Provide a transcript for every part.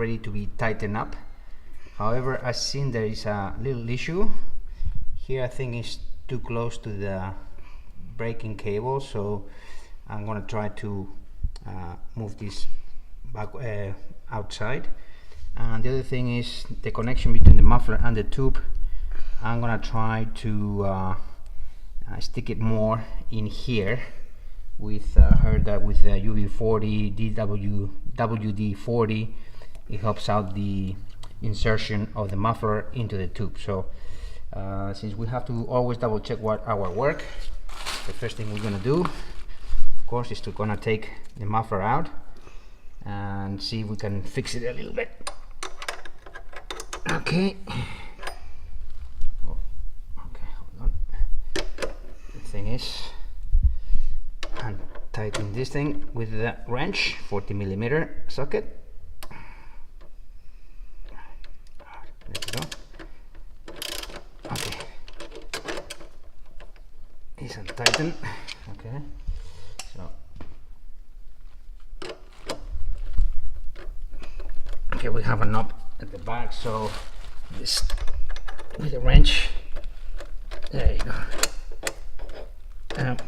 ready to be tightened up. However, I've seen there is a little issue here. I think it's too close to the braking cable, so I'm gonna try to move this back outside. And the other thing is the connection between the muffler and the tube. I'm gonna try to stick it more in here. With heard that with the UV40 WD-40 it helps out the insertion of the muffler into the tube. So since we have to always double check what our work, the first thing we're gonna do, of course, is to gonna take the muffler out and see if we can fix it a little bit. Okay. Oh, okay, hold on. The thing is, and tighten this thing with the wrench, 40mm socket. There we go. Okay, it's untightened. Okay, so okay, we have a knob at the back, so this with the wrench, there you go.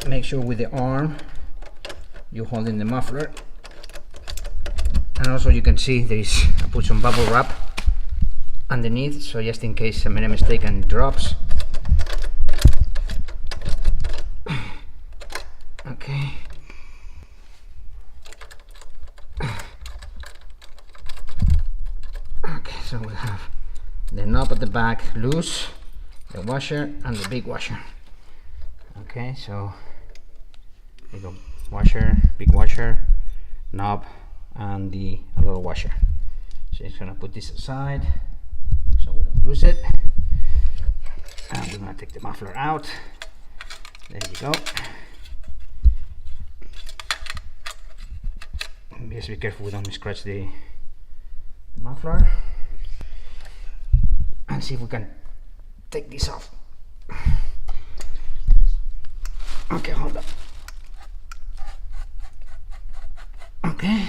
Make sure with the arm you're holding the muffler, and also you can see there is, I put some bubble wrap underneath, so just in case I made a mistake and it drops. Okay. Okay, so we have the knob at the back loose, the washer and the big washer. Okay, so there you go, washer, big washer, knob, and the little washer. So just gonna put this aside so we don't lose it, and we're gonna take the muffler out. There you go. Just be careful we don't scratch the muffler, and see if we can take this off. Okay, hold up. Okay,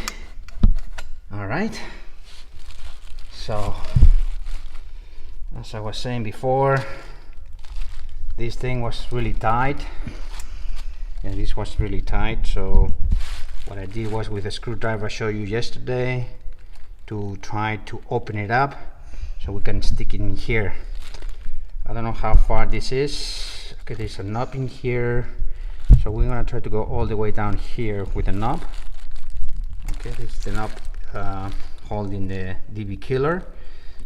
all right. So as I was saying before, this thing was really tight, and this was really tight. So what I did was, with a screwdriver I showed you yesterday, to try to open it up so we can stick it in here. I don't know how far this is. Okay, there's a knob in here, so we're gonna try to go all the way down here with the knob. Okay, this is the knob holding the DB killer,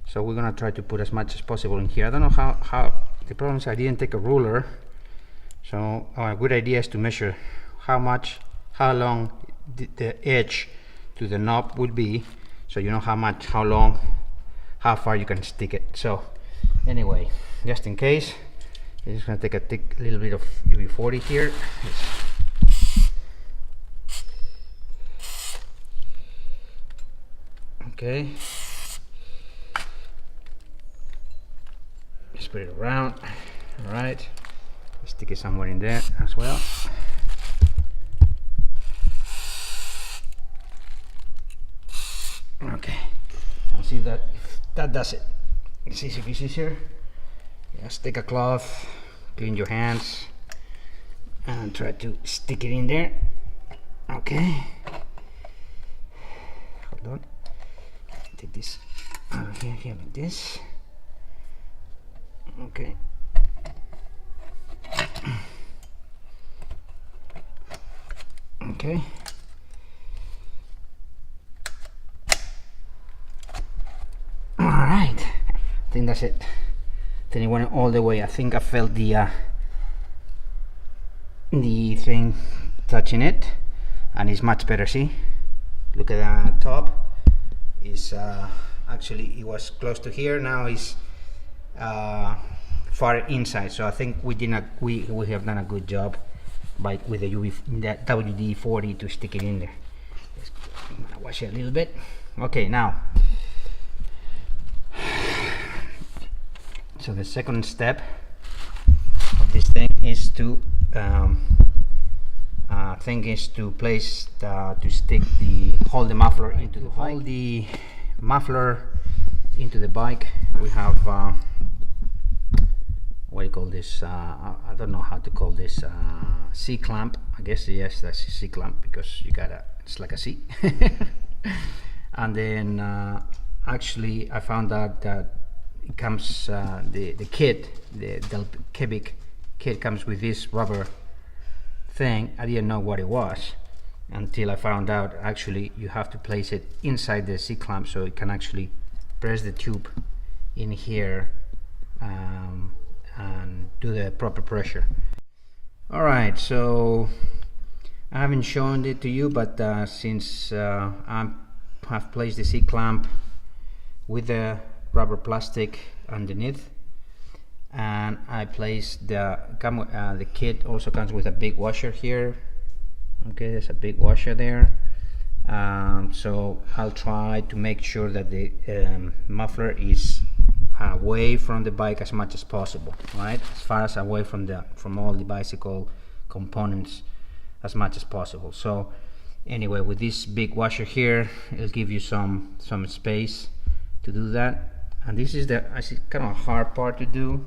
so we're gonna try to put as much as possible in here. I don't know how the problem is I didn't take a ruler, so a good idea is to measure how long the edge to the knob would be, so you know how far you can stick it. So anyway, just in case, I'm just gonna take a little bit of UV40 here. Okay, just put it around. All right, stick it somewhere in there as well. Okay, I'll see if that does it. It's easy peasy here. Just take a cloth, clean your hands, and try to stick it in there. Okay, hold on. Take this out of here like this. Okay. Okay. All right. I think that's it. Then it went all the way. I think I felt the thing touching it, and it's much better. See, look at the top. Is actually, it was close to here. Now it's far inside. So I think we have done a good job with the WD-40 to stick it in there. I'm gonna wash it a little bit. Okay, now. So the second step of this thing is to hold the muffler into the hole. Hold the muffler into the bike. We have what do you call this? I don't know how to call this. C clamp, I guess. Yes, that's a C clamp because you gotta. It's like a C. And then actually, I found out that it comes the kit, the Delkevic kit comes with this rubber thing. I didn't know what it was until I found out actually you have to place it inside the C clamp so it can actually press the tube in here and do the proper pressure. Alright, so I haven't shown it to you, but since I have placed the C clamp with the rubber plastic underneath, and I placed the kit also comes with a big washer here. Okay, there's a big washer there. So I'll try to make sure that the muffler is away from the bike as much as possible, right? As far as away from all the bicycle components as much as possible. So anyway, with this big washer here, it'll give you some space to do that. And this is kind of a hard part to do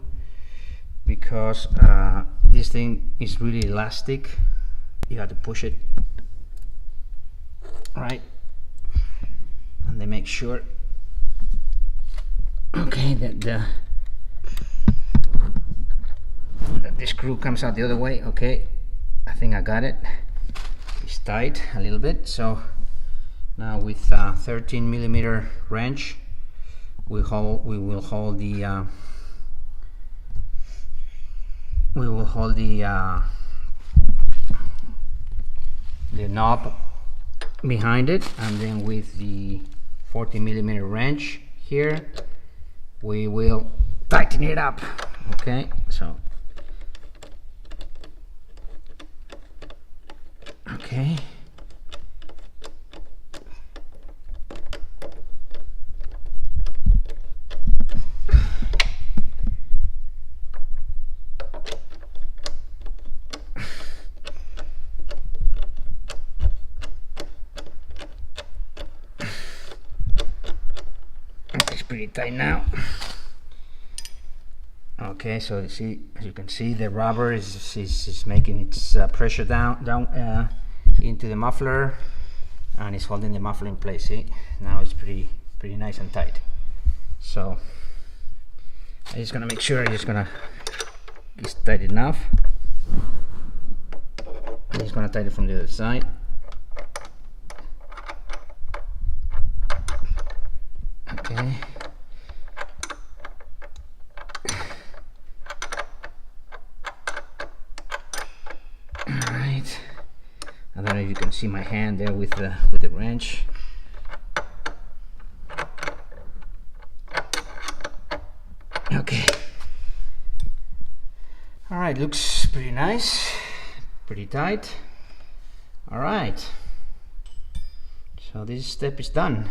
because this thing is really elastic. You have to push it, right? And then make sure, okay, that the screw comes out the other way. Okay, I think I got it. It's tight a little bit. So now with a 13mm wrench, we will hold the knob behind it, and then with the 40mm wrench here we will tighten it up. Okay, so okay, pretty tight now. Okay, so see, as you can see, the rubber is making its pressure down into the muffler, and it's holding the muffler in place. See, now it's pretty nice and tight. So I'm just gonna make sure it's tight enough. I'm just gonna tighten it from the other side. Okay. Alright. I don't know if you can see my hand there with the wrench. Okay. Alright, looks pretty nice. Pretty tight. Alright. So this step is done.